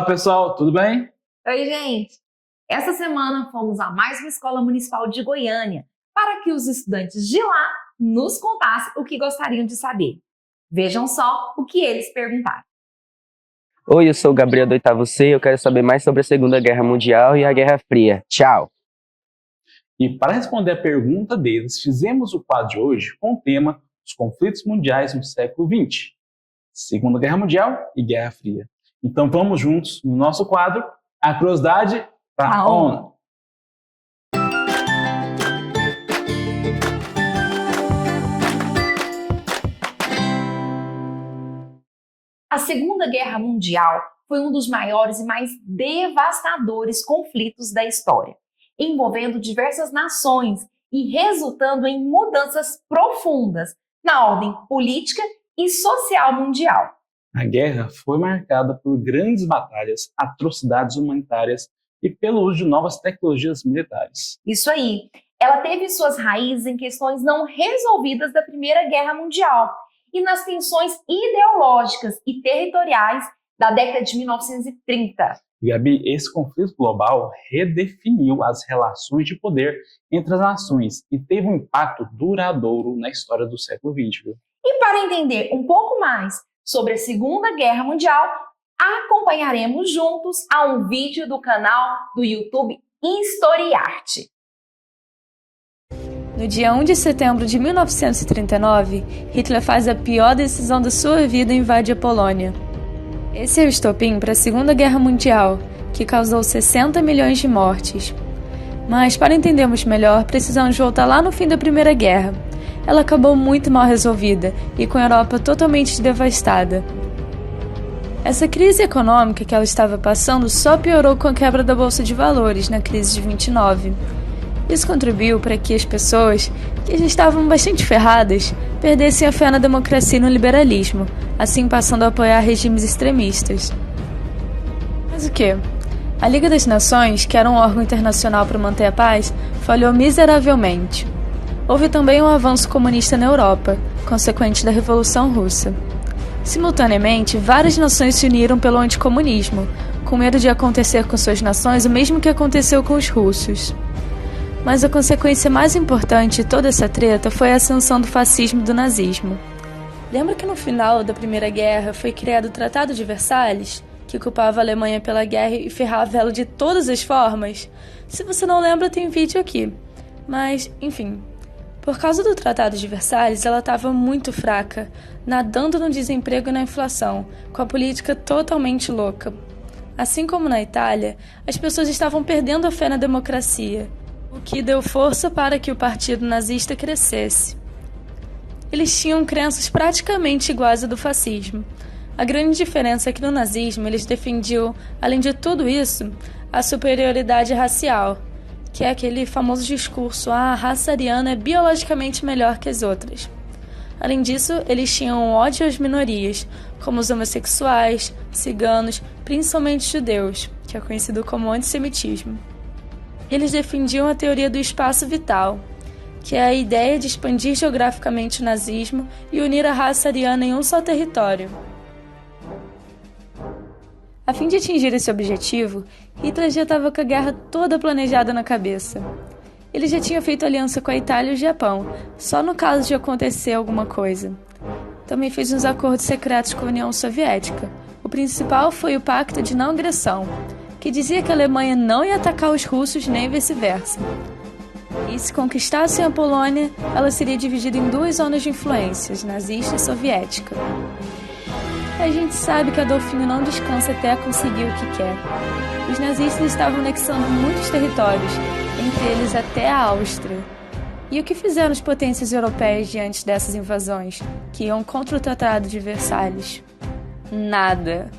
Olá, pessoal, tudo bem? Oi, gente! Essa semana fomos a mais uma escola municipal de Goiânia para que os estudantes de lá nos contassem o que gostariam de saber. Vejam só o que eles perguntaram. Oi, eu sou o Gabriel do 8º C e eu quero saber mais sobre a Segunda Guerra Mundial e a Guerra Fria. Tchau! E para responder a pergunta deles, fizemos o quadro de hoje com o tema Os conflitos mundiais no século XX, Segunda Guerra Mundial e Guerra Fria. Então vamos juntos no nosso quadro A Curiosidade para ONU. A Segunda Guerra Mundial foi um dos maiores e mais devastadores conflitos da história, envolvendo diversas nações e resultando em mudanças profundas na ordem política e social mundial. A guerra foi marcada por grandes batalhas, atrocidades humanitárias e pelo uso de novas tecnologias militares. Isso aí. Ela teve suas raízes em questões não resolvidas da Primeira Guerra Mundial e nas tensões ideológicas e territoriais da década de 1930. Gabi, esse conflito global redefiniu as relações de poder entre as nações e teve um impacto duradouro na história do século XX. Viu? E para entender um pouco mais sobre a Segunda Guerra Mundial, acompanharemos juntos a um vídeo do canal do YouTube Historiarte. No dia 1 de setembro de 1939, Hitler faz a pior decisão da sua vida e invade a Polônia. Esse é o estopim para a Segunda Guerra Mundial, que causou 60 milhões de mortes. Mas, para entendermos melhor, precisamos voltar lá no fim da Primeira Guerra. Ela acabou muito mal resolvida e com a Europa totalmente devastada. Essa crise econômica que ela estava passando só piorou com a quebra da Bolsa de Valores na crise de 29. Isso contribuiu para que as pessoas, que já estavam bastante ferradas, perdessem a fé na democracia e no liberalismo, assim passando a apoiar regimes extremistas. Mas o quê? A Liga das Nações, que era um órgão internacional para manter a paz, falhou miseravelmente. Houve também um avanço comunista na Europa, consequente da Revolução Russa. Simultaneamente, várias nações se uniram pelo anticomunismo, com medo de acontecer com suas nações o mesmo que aconteceu com os russos. Mas a consequência mais importante de toda essa treta foi a ascensão do fascismo e do nazismo. Lembra que no final da Primeira Guerra foi criado o Tratado de Versalhes, que culpava a Alemanha pela guerra e ferrava ela de todas as formas? Se você não lembra, tem vídeo aqui. Mas, enfim... Por causa do Tratado de Versalhes, ela estava muito fraca, nadando no desemprego e na inflação, com a política totalmente louca. Assim como na Itália, as pessoas estavam perdendo a fé na democracia, o que deu força para que o partido nazista crescesse. Eles tinham crenças praticamente iguais à do fascismo. A grande diferença é que no nazismo eles defendiam, além de tudo isso, a superioridade racial, que é aquele famoso discurso, a raça ariana é biologicamente melhor que as outras. Além disso, eles tinham ódio às minorias, como os homossexuais, ciganos, principalmente judeus, que é conhecido como antissemitismo. Eles defendiam a teoria do espaço vital, que é a ideia de expandir geograficamente o nazismo e unir a raça ariana em um só território. A fim de atingir esse objetivo, Hitler já estava com a guerra toda planejada na cabeça. Ele já tinha feito aliança com a Itália e o Japão, só no caso de acontecer alguma coisa. Também fez uns acordos secretos com a União Soviética. O principal foi o Pacto de Não Agressão, que dizia que a Alemanha não ia atacar os russos nem vice-versa. E se conquistassem a Polônia, ela seria dividida em duas zonas de influências, nazista e soviética. A gente sabe que Adolfinho não descansa até conseguir o que quer. Os nazistas estavam anexando muitos territórios, entre eles até a Áustria. E o que fizeram as potências europeias diante dessas invasões, que iam contra o Tratado de Versalhes? Nada.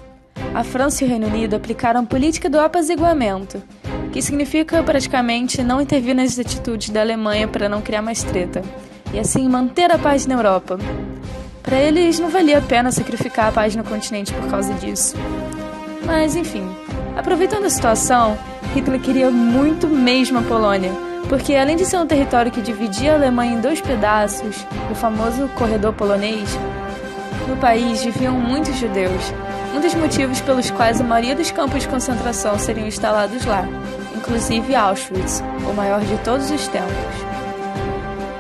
A França e o Reino Unido aplicaram a política do apaziguamento, que significa praticamente não intervir nas atitudes da Alemanha para não criar mais treta, e assim manter a paz na Europa. Para eles não valia a pena sacrificar a paz no continente por causa disso. Mas enfim, aproveitando a situação, Hitler queria muito mesmo a Polônia, porque além de ser um território que dividia a Alemanha em dois pedaços, o famoso corredor polonês, no país viviam muitos judeus, um dos motivos pelos quais a maioria dos campos de concentração seriam instalados lá, inclusive Auschwitz, o maior de todos os tempos.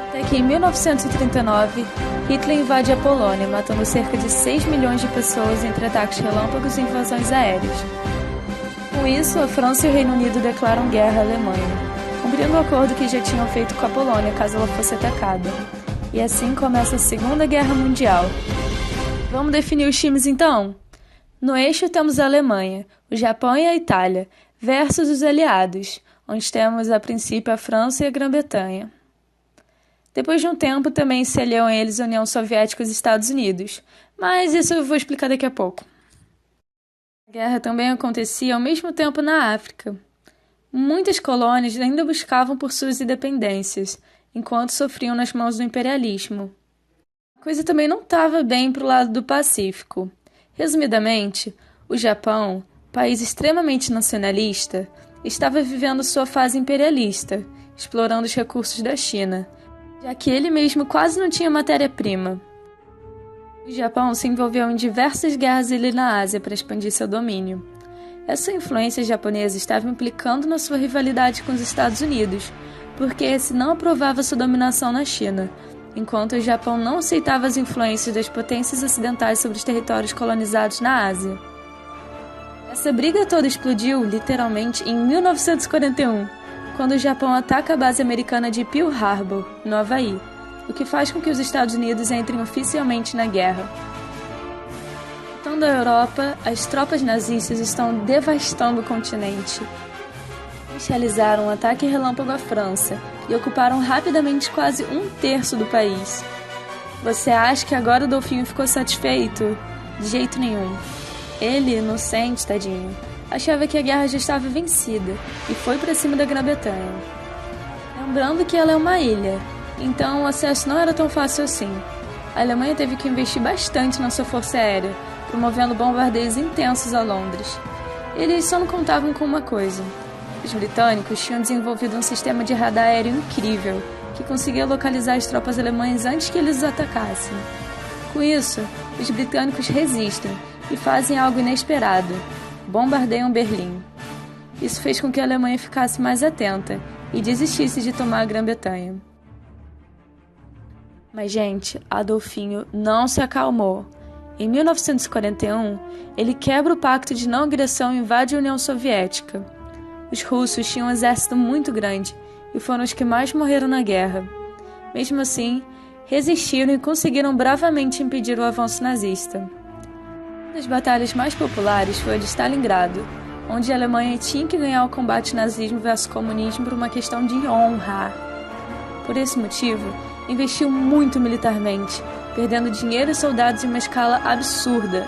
Até que em 1939, Hitler invade a Polônia, matando cerca de 6 milhões de pessoas entre ataques relâmpagos e invasões aéreas. Com isso, a França e o Reino Unido declaram guerra à Alemanha, cumprindo o acordo que já tinham feito com a Polônia caso ela fosse atacada. E assim começa a Segunda Guerra Mundial. Vamos definir os times então? No eixo temos a Alemanha, o Japão e a Itália, versus os aliados, onde temos a princípio a França e a Grã-Bretanha. Depois de um tempo também se aliam a eles a União Soviética e os Estados Unidos, mas isso eu vou explicar daqui a pouco. A guerra também acontecia ao mesmo tempo na África. Muitas colônias ainda buscavam por suas independências, enquanto sofriam nas mãos do imperialismo. A coisa também não estava bem para o lado do Pacífico. Resumidamente, o Japão, país extremamente nacionalista, estava vivendo sua fase imperialista, explorando os recursos da China, já que ele mesmo quase não tinha matéria-prima. O Japão se envolveu em diversas guerras ali na Ásia para expandir seu domínio. Essa influência japonesa estava implicando na sua rivalidade com os Estados Unidos, porque esse não aprovava sua dominação na China, enquanto o Japão não aceitava as influências das potências ocidentais sobre os territórios colonizados na Ásia. Essa briga toda explodiu, literalmente, em 1941, quando o Japão ataca a base americana de Pearl Harbor, no Havaí, o que faz com que os Estados Unidos entrem oficialmente na guerra. Voltando à Europa, as tropas nazistas estão devastando o continente. Eles realizaram um ataque relâmpago à França e ocuparam rapidamente quase 1/3 do país. Você acha que agora o Dolfinho ficou satisfeito? De jeito nenhum. Ele, inocente, tadinho, achava que a guerra já estava vencida e foi para cima da Grã-Bretanha. Lembrando que ela é uma ilha, então o acesso não era tão fácil assim. A Alemanha teve que investir bastante na sua força aérea, promovendo bombardeios intensos a Londres. Eles só não contavam com uma coisa. Os britânicos tinham desenvolvido um sistema de radar aéreo incrível, que conseguia localizar as tropas alemãs antes que eles os atacassem. Com isso, os britânicos resistem e fazem algo inesperado: bombardeiam Berlim. Isso fez com que a Alemanha ficasse mais atenta e desistisse de tomar a Grã-Bretanha. Mas, gente, Adolfinho não se acalmou. Em 1941, ele quebra o pacto de não agressão e invade a União Soviética. Os russos tinham um exército muito grande e foram os que mais morreram na guerra. Mesmo assim, resistiram e conseguiram bravamente impedir o avanço nazista. Uma das batalhas mais populares foi a de Stalingrado, onde a Alemanha tinha que ganhar o combate nazismo versus comunismo por uma questão de honra. Por esse motivo, investiu muito militarmente, perdendo dinheiro e soldados em uma escala absurda.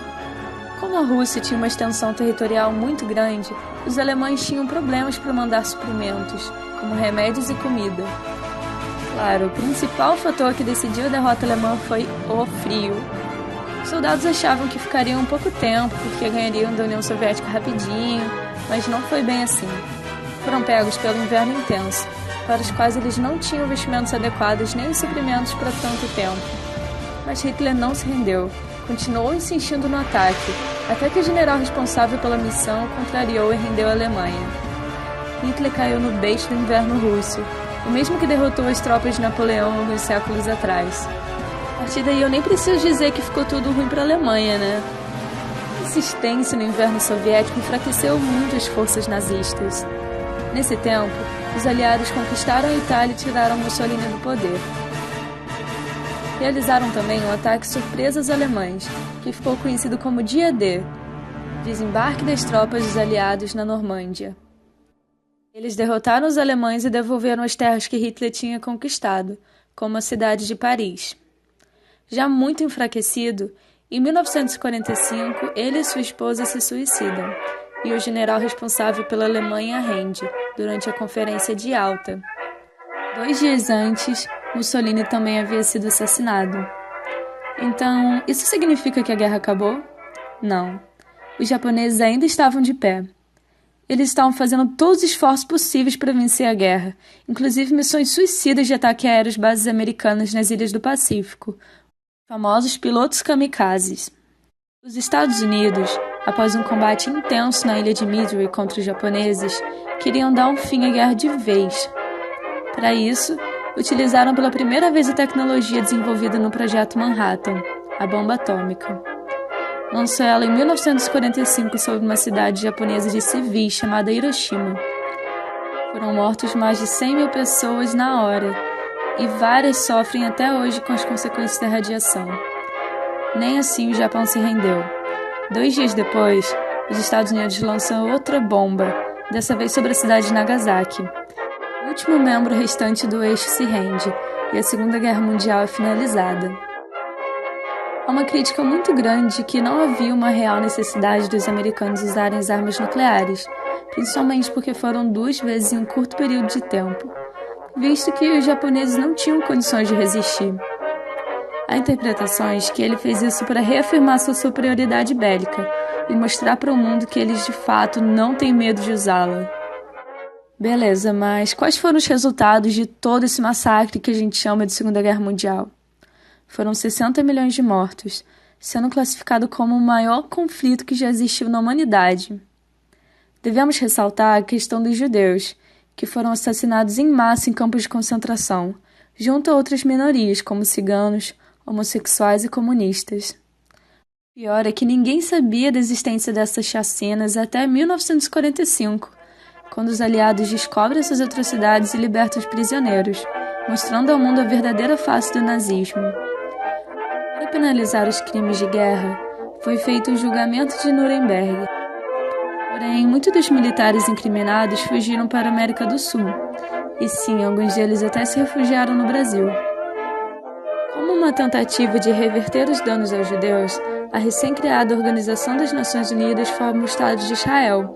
Como a Rússia tinha uma extensão territorial muito grande, os alemães tinham problemas para mandar suprimentos, como remédios e comida. Claro, o principal fator que decidiu a derrota alemã foi o frio. Os soldados achavam que ficariam um pouco tempo, porque ganhariam da União Soviética rapidinho, mas não foi bem assim. Foram pegos pelo inverno intenso, para os quais eles não tinham vestimentos adequados nem os suprimentos para tanto tempo. Mas Hitler não se rendeu, continuou insistindo no ataque, até que o general responsável pela missão contrariou e rendeu a Alemanha. Hitler caiu no beijo do inverno russo, o mesmo que derrotou as tropas de Napoleão alguns séculos atrás. A partir daí eu nem preciso dizer que ficou tudo ruim para a Alemanha, né? A insistência no inverno soviético enfraqueceu muito as forças nazistas. Nesse tempo, os aliados conquistaram a Itália e tiraram Mussolini do poder. Realizaram também um ataque surpresa aos alemães, que ficou conhecido como Dia D, desembarque das tropas dos aliados na Normândia. Eles derrotaram os alemães e devolveram as terras que Hitler tinha conquistado, como a cidade de Paris. Já muito enfraquecido, em 1945 ele e sua esposa se suicidam, e o general responsável pela Alemanha rende, durante a Conferência de Yalta. 2 dias antes, Mussolini também havia sido assassinado. Então, isso significa que a guerra acabou? Não. Os japoneses ainda estavam de pé. Eles estavam fazendo todos os esforços possíveis para vencer a guerra, inclusive missões suicidas de ataque aéreo às bases americanas nas ilhas do Pacífico, famosos pilotos kamikazes. Os Estados Unidos, após um combate intenso na ilha de Midway contra os japoneses, queriam dar um fim à guerra de vez. Para isso, utilizaram pela primeira vez a tecnologia desenvolvida no Projeto Manhattan, a bomba atômica. Lançou ela em 1945 sobre uma cidade japonesa de civis chamada Hiroshima. Foram mortos mais de 100 mil pessoas na hora, e várias sofrem até hoje com as consequências da radiação. Nem assim o Japão se rendeu. 2 dias depois, os Estados Unidos lançam outra bomba, dessa vez sobre a cidade de Nagasaki. O último membro restante do eixo se rende, e a Segunda Guerra Mundial é finalizada. Há uma crítica muito grande de que não havia uma real necessidade dos americanos usarem as armas nucleares, principalmente porque foram 2 vezes em um curto período de tempo, visto que os japoneses não tinham condições de resistir. Há interpretações que ele fez isso para reafirmar sua superioridade bélica e mostrar para o mundo que eles de fato não têm medo de usá-la. Beleza, mas quais foram os resultados de todo esse massacre que a gente chama de Segunda Guerra Mundial? Foram 60 milhões de mortos, sendo classificado como o maior conflito que já existiu na humanidade. Devemos ressaltar a questão dos judeus, que foram assassinados em massa em campos de concentração, junto a outras minorias como ciganos, homossexuais e comunistas. O pior é que ninguém sabia da existência dessas chacinas até 1945, quando os aliados descobrem essas atrocidades e libertam os prisioneiros, mostrando ao mundo a verdadeira face do nazismo. Para penalizar os crimes de guerra, foi feito o julgamento de Nuremberg. Porém, muitos dos militares incriminados fugiram para a América do Sul, e sim, alguns deles até se refugiaram no Brasil. Como uma tentativa de reverter os danos aos judeus, a recém-criada Organização das Nações Unidas forma o Estado de Israel,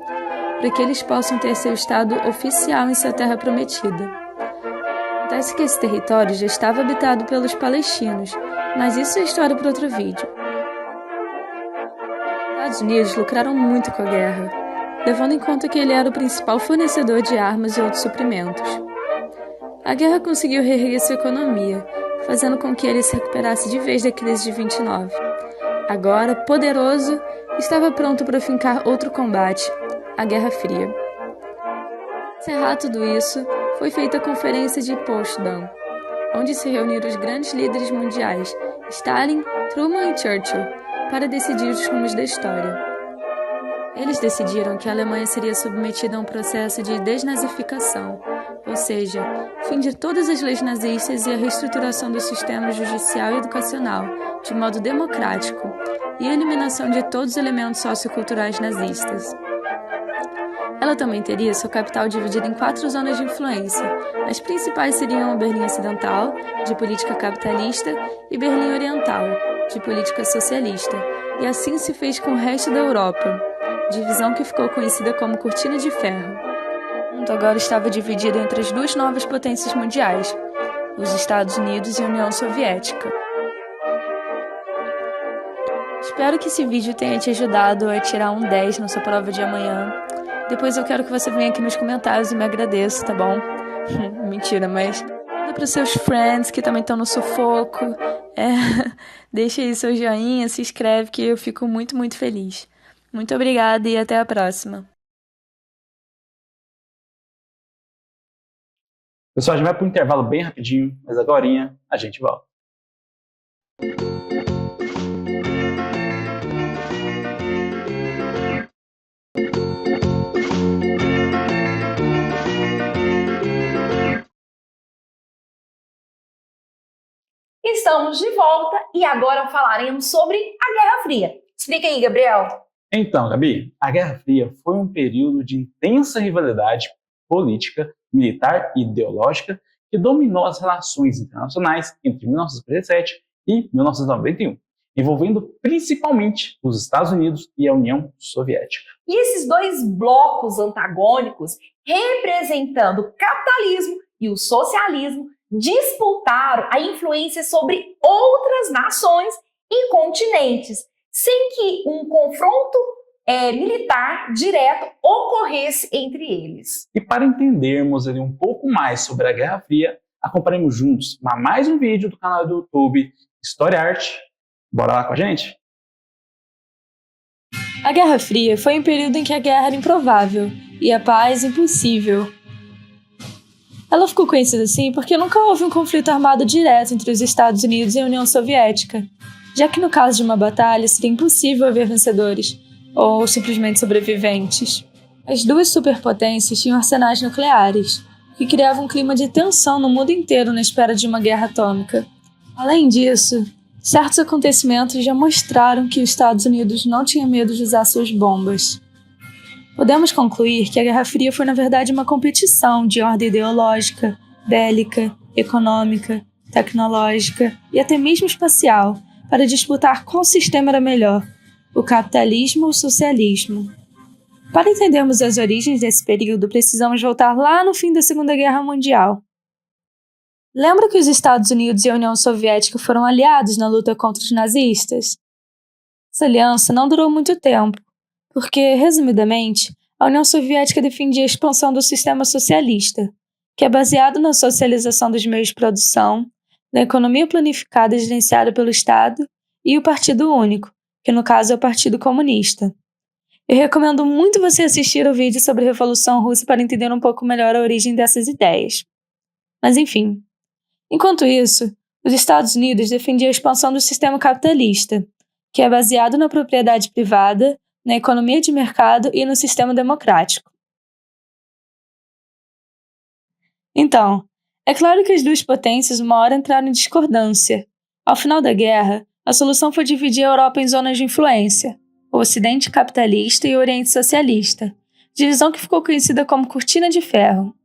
para que eles possam ter seu Estado oficial em sua terra prometida. Acontece que esse território já estava habitado pelos palestinos, mas isso é história para outro vídeo. Os Estados Unidos lucraram muito com a guerra, levando em conta que ele era o principal fornecedor de armas e outros suprimentos. A guerra conseguiu reerguer sua economia, fazendo com que ele se recuperasse de vez da crise de 29. Agora, poderoso, estava pronto para fincar outro combate, a Guerra Fria. Para encerrar tudo isso, foi feita a Conferência de Potsdam, onde se reuniram os grandes líderes mundiais, Stalin, Truman e Churchill, para decidir os rumos da história. Eles decidiram que a Alemanha seria submetida a um processo de desnazificação, ou seja, fim de todas as leis nazistas e a reestruturação do sistema judicial e educacional, de modo democrático, e a eliminação de todos os elementos socioculturais nazistas. Ela também teria sua capital dividida em 4 zonas de influência. As principais seriam Berlim Ocidental, de política capitalista, e Berlim Oriental, de política socialista, e assim se fez com o resto da Europa, divisão que ficou conhecida como Cortina de Ferro. O mundo agora estava dividido entre as 2 novas potências mundiais, os Estados Unidos e a União Soviética. Espero que esse vídeo tenha te ajudado a tirar um 10 na sua prova de amanhã. Depois eu quero que você venha aqui nos comentários e me agradeça, tá bom? Mentira, mas manda para os seus friends que também estão no sufoco. Deixa aí seu joinha, se inscreve que eu fico muito, muito feliz. Muito obrigada e até a próxima. Pessoal, a gente vai para um intervalo bem rapidinho, mas agorinha a gente volta. Estamos de volta e agora falaremos sobre a Guerra Fria. Explica aí, Gabriel. Então, Gabi, a Guerra Fria foi um período de intensa rivalidade política, militar e ideológica que dominou as relações internacionais entre 1947 e 1991, envolvendo principalmente os Estados Unidos e a União Soviética. E esses 2 blocos antagônicos, representando o capitalismo e o socialismo, disputaram a influência sobre outras nações e continentes, sem que um confronto militar direto ocorresse entre eles. E para entendermos ali um pouco mais sobre a Guerra Fria, acompanhemos juntos mais um vídeo do canal do YouTube História e Arte. Bora lá com a gente? A Guerra Fria foi um período em que a guerra era improvável e a paz impossível. Ela ficou conhecida assim porque nunca houve um conflito armado direto entre os Estados Unidos e a União Soviética, já que no caso de uma batalha seria impossível haver vencedores, ou simplesmente sobreviventes. As duas superpotências tinham arsenais nucleares, que criavam um clima de tensão no mundo inteiro na espera de uma guerra atômica. Além disso, certos acontecimentos já mostraram que os Estados Unidos não tinham medo de usar suas bombas. Podemos concluir que a Guerra Fria foi, na verdade, uma competição de ordem ideológica, bélica, econômica, tecnológica e até mesmo espacial para disputar qual sistema era melhor, o capitalismo ou o socialismo. Para entendermos as origens desse período, precisamos voltar lá no fim da Segunda Guerra Mundial. Lembra que os Estados Unidos e a União Soviética foram aliados na luta contra os nazistas? Essa aliança não durou muito tempo, porque, resumidamente, a União Soviética defendia a expansão do sistema socialista, que é baseado na socialização dos meios de produção, na economia planificada e gerenciada pelo Estado, e o Partido Único, que no caso é o Partido Comunista. Eu recomendo muito você assistir o vídeo sobre a Revolução Russa para entender um pouco melhor a origem dessas ideias. Mas enfim. Enquanto isso, os Estados Unidos defendiam a expansão do sistema capitalista, que é baseado na propriedade privada, na economia de mercado e no sistema democrático. Então, é claro que as duas potências uma hora entraram em discordância. Ao final da guerra, a solução foi dividir a Europa em zonas de influência, o Ocidente capitalista e o Oriente socialista, divisão que ficou conhecida como Cortina de Ferro.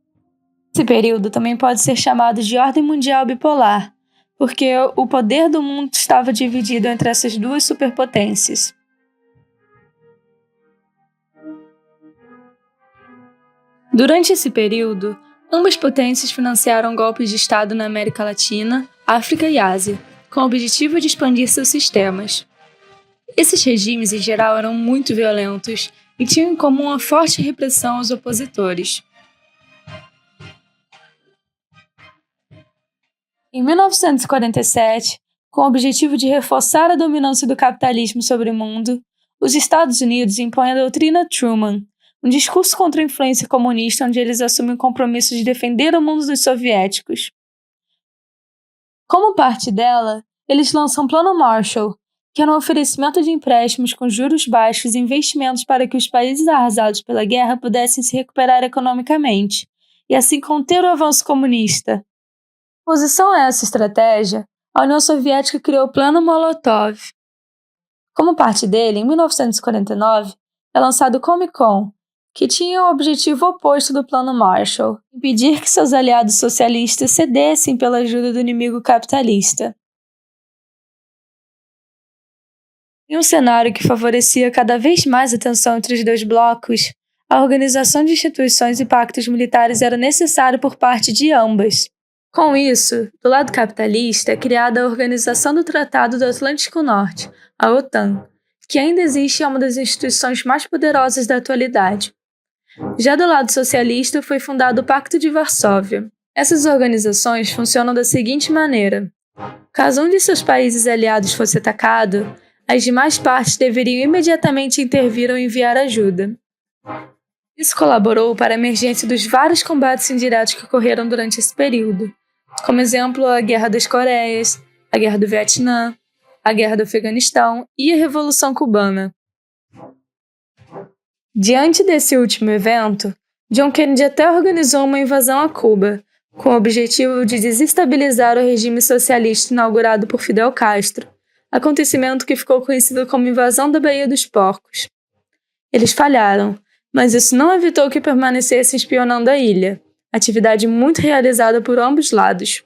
Esse período também pode ser chamado de Ordem Mundial Bipolar, porque o poder do mundo estava dividido entre essas duas superpotências. Durante esse período, ambas potências financiaram golpes de Estado na América Latina, África e Ásia, com o objetivo de expandir seus sistemas. Esses regimes, em geral, eram muito violentos e tinham em comum a forte repressão aos opositores. Em 1947, com o objetivo de reforçar a dominância do capitalismo sobre o mundo, os Estados Unidos impõem a doutrina Truman, um discurso contra a influência comunista onde eles assumem o compromisso de defender o mundo dos soviéticos. Como parte dela, eles lançam o Plano Marshall, que era um oferecimento de empréstimos com juros baixos e investimentos para que os países arrasados pela guerra pudessem se recuperar economicamente, e assim conter o avanço comunista. Em oposição a essa estratégia, a União Soviética criou o Plano Molotov. Como parte dele, em 1949, é lançado o Comecon, que tinha o objetivo oposto do Plano Marshall, impedir que seus aliados socialistas cedessem pela ajuda do inimigo capitalista. Em um cenário que favorecia cada vez mais a tensão entre os dois blocos, a organização de instituições e pactos militares era necessária por parte de ambas. Com isso, do lado capitalista é criada a Organização do Tratado do Atlântico Norte, a OTAN, que ainda existe e é uma das instituições mais poderosas da atualidade. Já do lado socialista foi fundado o Pacto de Varsóvia. Essas organizações funcionam da seguinte maneira: caso um de seus países aliados fosse atacado, as demais partes deveriam imediatamente intervir ou enviar ajuda. Isso colaborou para a emergência dos vários combates indiretos que ocorreram durante esse período, como exemplo a Guerra das Coreias, a Guerra do Vietnã, a Guerra do Afeganistão e a Revolução Cubana. Diante desse último evento, John Kennedy até organizou uma invasão a Cuba, com o objetivo de desestabilizar o regime socialista inaugurado por Fidel Castro, acontecimento que ficou conhecido como Invasão da Baía dos Porcos. Eles falharam, mas isso não evitou que permanecessem espionando a ilha, atividade muito realizada por ambos lados.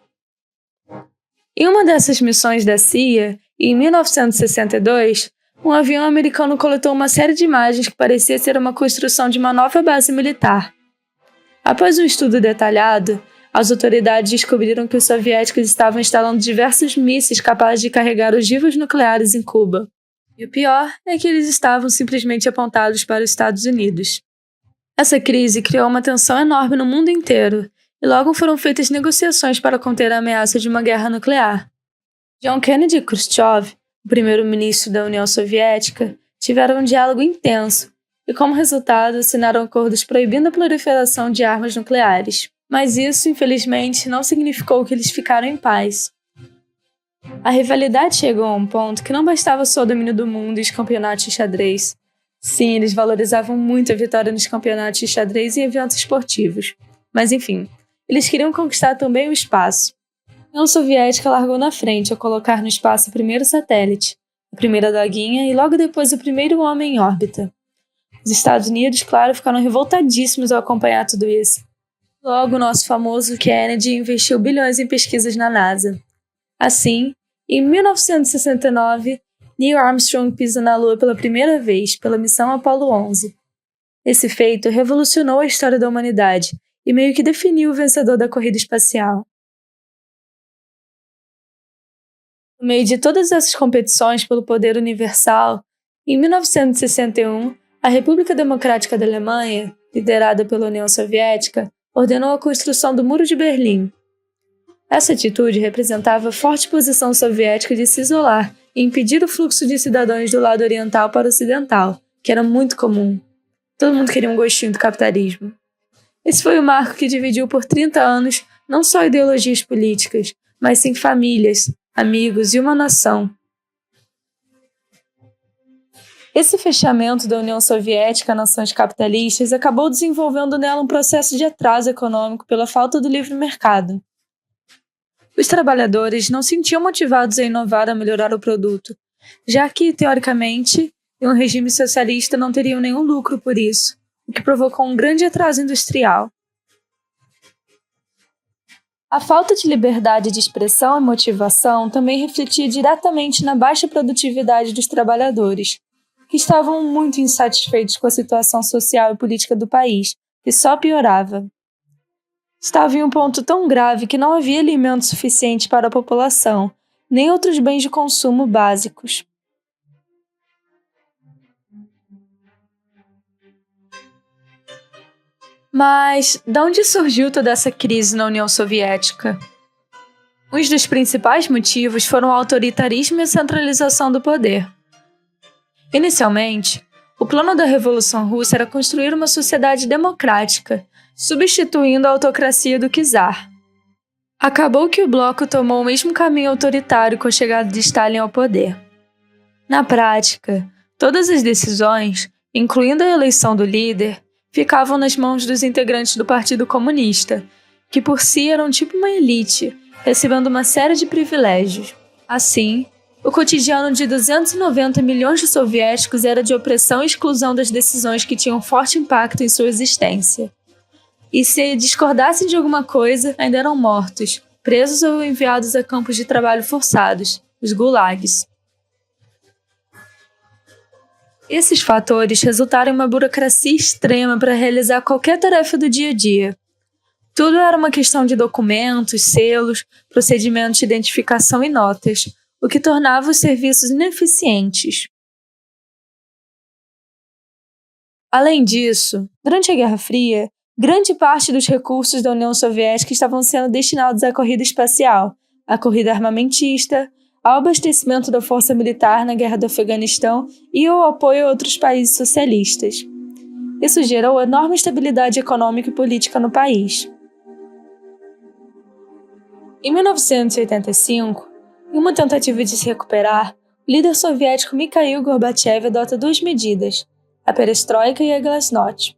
Em uma dessas missões da CIA, em 1962, um avião americano coletou uma série de imagens que parecia ser uma construção de uma nova base militar. Após um estudo detalhado, as autoridades descobriram que os soviéticos estavam instalando diversos mísseis capazes de carregar ogivas nucleares em Cuba. E o pior é que eles estavam simplesmente apontados para os Estados Unidos. Essa crise criou uma tensão enorme no mundo inteiro, e logo foram feitas negociações para conter a ameaça de uma guerra nuclear. John Kennedy Khrushchev, o primeiro-ministro da União Soviética, tiveram um diálogo intenso e, como resultado, assinaram acordos proibindo a proliferação de armas nucleares. Mas isso, infelizmente, não significou que eles ficaram em paz. A rivalidade chegou a um ponto que não bastava só o domínio do mundo e os campeonatos de xadrez. Sim, eles valorizavam muito a vitória nos campeonatos de xadrez e eventos esportivos. Mas enfim, eles queriam conquistar também o espaço. A União Soviética largou na frente ao colocar no espaço o primeiro satélite, a primeira doguinha e logo depois o primeiro homem em órbita. Os Estados Unidos, claro, ficaram revoltadíssimos ao acompanhar tudo isso. Logo, o nosso famoso Kennedy investiu bilhões em pesquisas na NASA. Assim, em 1969, Neil Armstrong pisa na Lua pela primeira vez pela missão Apollo 11. Esse feito revolucionou a história da humanidade e meio que definiu o vencedor da corrida espacial. No meio de todas essas competições pelo poder universal, em 1961, a República Democrática da Alemanha, liderada pela União Soviética, ordenou a construção do Muro de Berlim. Essa atitude representava a forte posição soviética de se isolar e impedir o fluxo de cidadãos do lado oriental para o ocidental, que era muito comum. Todo mundo queria um gostinho do capitalismo. Esse foi o marco que dividiu por 30 anos não só ideologias políticas, mas sim famílias, amigos e uma nação. Esse fechamento da União Soviética a nações capitalistas acabou desenvolvendo nela um processo de atraso econômico pela falta do livre mercado. Os trabalhadores não se sentiam motivados a inovar ou melhorar o produto, já que, teoricamente, em um regime socialista não teriam nenhum lucro por isso, o que provocou um grande atraso industrial. A falta de liberdade de expressão e motivação também refletia diretamente na baixa produtividade dos trabalhadores, que estavam muito insatisfeitos com a situação social e política do país, que só piorava. Estava em um ponto tão grave que não havia alimento suficiente para a população, nem outros bens de consumo básicos. Mas, de onde surgiu toda essa crise na União Soviética? Um dos principais motivos foram o autoritarismo e a centralização do poder. Inicialmente, o plano da Revolução Russa era construir uma sociedade democrática, substituindo a autocracia do czar. Acabou que o bloco tomou o mesmo caminho autoritário com a chegada de Stalin ao poder. Na prática, todas as decisões, incluindo a eleição do líder, ficavam nas mãos dos integrantes do Partido Comunista, que por si eram tipo uma elite, recebendo uma série de privilégios. Assim, o cotidiano de 290 milhões de soviéticos era de opressão e exclusão das decisões que tinham forte impacto em sua existência. E se discordassem de alguma coisa, ainda eram mortos, presos ou enviados a campos de trabalho forçados, os gulags. Esses fatores resultaram em uma burocracia extrema para realizar qualquer tarefa do dia a dia. Tudo era uma questão de documentos, selos, procedimentos de identificação e notas, o que tornava os serviços ineficientes. Além disso, durante a Guerra Fria, grande parte dos recursos da União Soviética estavam sendo destinados à corrida espacial, à corrida armamentista, ao abastecimento da força militar na Guerra do Afeganistão e ao apoio a outros países socialistas. Isso gerou enorme instabilidade econômica e política no país. Em 1985, em uma tentativa de se recuperar, o líder soviético Mikhail Gorbachev adota duas medidas, a perestroika e a glasnost.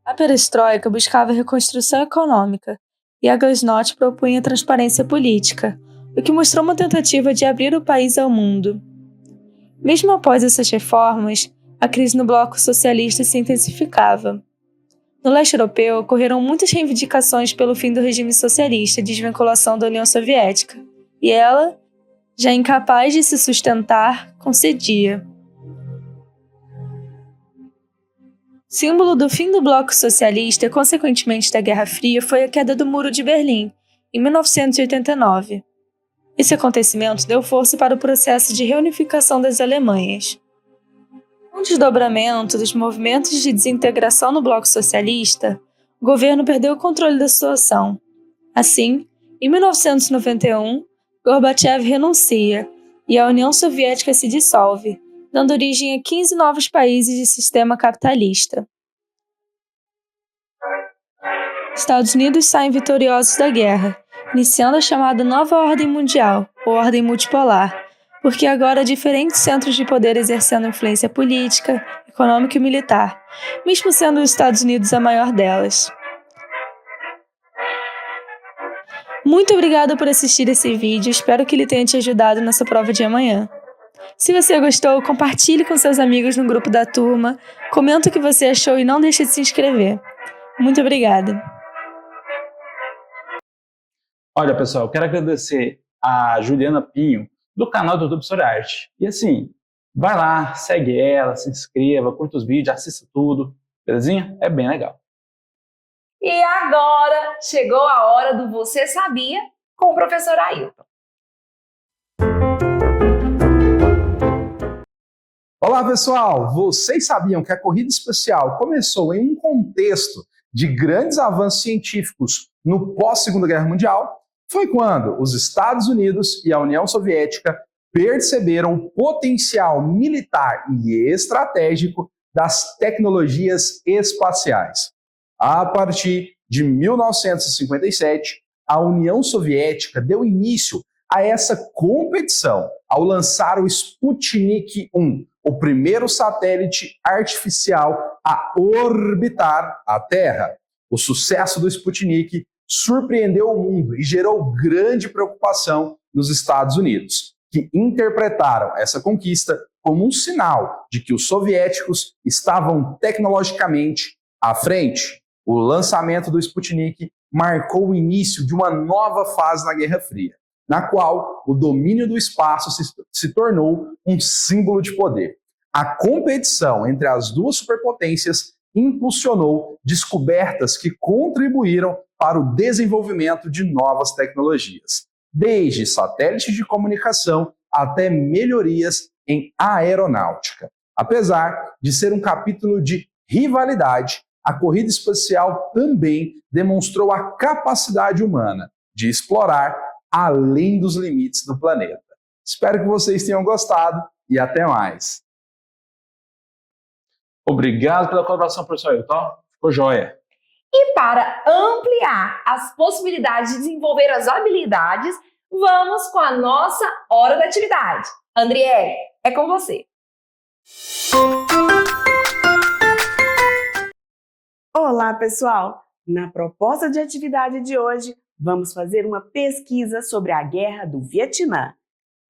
A perestroika buscava a reconstrução econômica e a glasnost propunha transparência política, o que mostrou uma tentativa de abrir o país ao mundo. Mesmo após essas reformas, a crise no bloco socialista se intensificava. No leste europeu, ocorreram muitas reivindicações pelo fim do regime socialista e desvinculação da União Soviética, e ela, já incapaz de se sustentar, concedia. Símbolo do fim do bloco socialista e, consequentemente, da Guerra Fria foi a queda do Muro de Berlim, em 1989. Esse acontecimento deu força para o processo de reunificação das Alemanhas. Com o desdobramento dos movimentos de desintegração no bloco socialista, o governo perdeu o controle da situação. Assim, em 1991, Gorbachev renuncia e a União Soviética se dissolve, dando origem a 15 novos países de sistema capitalista. Estados Unidos saem vitoriosos da guerra, iniciando a chamada Nova Ordem Mundial, ou Ordem Multipolar, porque agora há diferentes centros de poder exercendo influência política, econômica e militar, mesmo sendo os Estados Unidos a maior delas. Muito obrigada por assistir esse vídeo, espero que ele tenha te ajudado nessa prova de amanhã. Se você gostou, compartilhe com seus amigos no grupo da turma, comenta o que você achou e não deixe de se inscrever. Muito obrigada! Olha, pessoal, eu quero agradecer a Juliana Pinho, do canal do YouTube Sobre Arte. E assim, vai lá, segue ela, se inscreva, curta os vídeos, assista tudo, belezinha? É bem legal. E agora chegou a hora do Você Sabia com o professor Ailton. Olá, pessoal! Vocês sabiam que a corrida espacial começou em um contexto de grandes avanços científicos no pós-Segunda Guerra Mundial? Foi quando os Estados Unidos e a União Soviética perceberam o potencial militar e estratégico das tecnologias espaciais. A partir de 1957, a União Soviética deu início a essa competição ao lançar o Sputnik 1, o primeiro satélite artificial a orbitar a Terra. O sucesso do Sputnik surpreendeu o mundo e gerou grande preocupação nos Estados Unidos, que interpretaram essa conquista como um sinal de que os soviéticos estavam tecnologicamente à frente. O lançamento do Sputnik marcou o início de uma nova fase na Guerra Fria, na qual o domínio do espaço se tornou um símbolo de poder. A competição entre as duas superpotências impulsionou descobertas que contribuíram para o desenvolvimento de novas tecnologias, desde satélites de comunicação até melhorias em aeronáutica. Apesar de ser um capítulo de rivalidade, a corrida espacial também demonstrou a capacidade humana de explorar além dos limites do planeta. Espero que vocês tenham gostado e até mais. Obrigado pela colaboração, professor Ailton. Ficou joia. E para ampliar as possibilidades de desenvolver as habilidades, vamos com a nossa hora da atividade. Andriele, é com você. Olá, pessoal! Na proposta de atividade de hoje, vamos fazer uma pesquisa sobre a Guerra do Vietnã.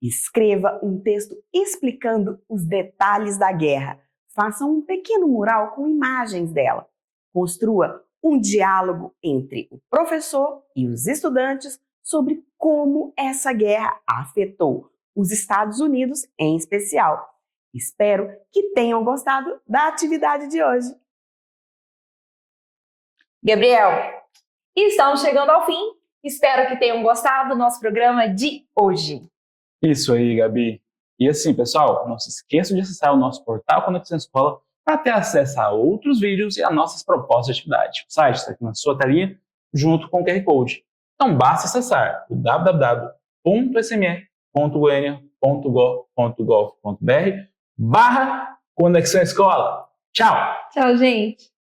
Escreva um texto explicando os detalhes da guerra. Faça um pequeno mural com imagens dela. Construa um diálogo entre o professor e os estudantes sobre como essa guerra afetou os Estados Unidos em especial. Espero que tenham gostado da atividade de hoje. Gabriel, estamos chegando ao fim. Espero que tenham gostado do nosso programa de hoje. Isso aí, Gabi. E assim, pessoal, não se esqueçam de acessar o nosso portal Conexão Escola para ter acesso a outros vídeos e a nossas propostas de atividade. O site está aqui na sua telinha, junto com o QR Code. Então, basta acessar o www.sme.goiania.gov.br/Conexão Escola. Tchau! Tchau, gente!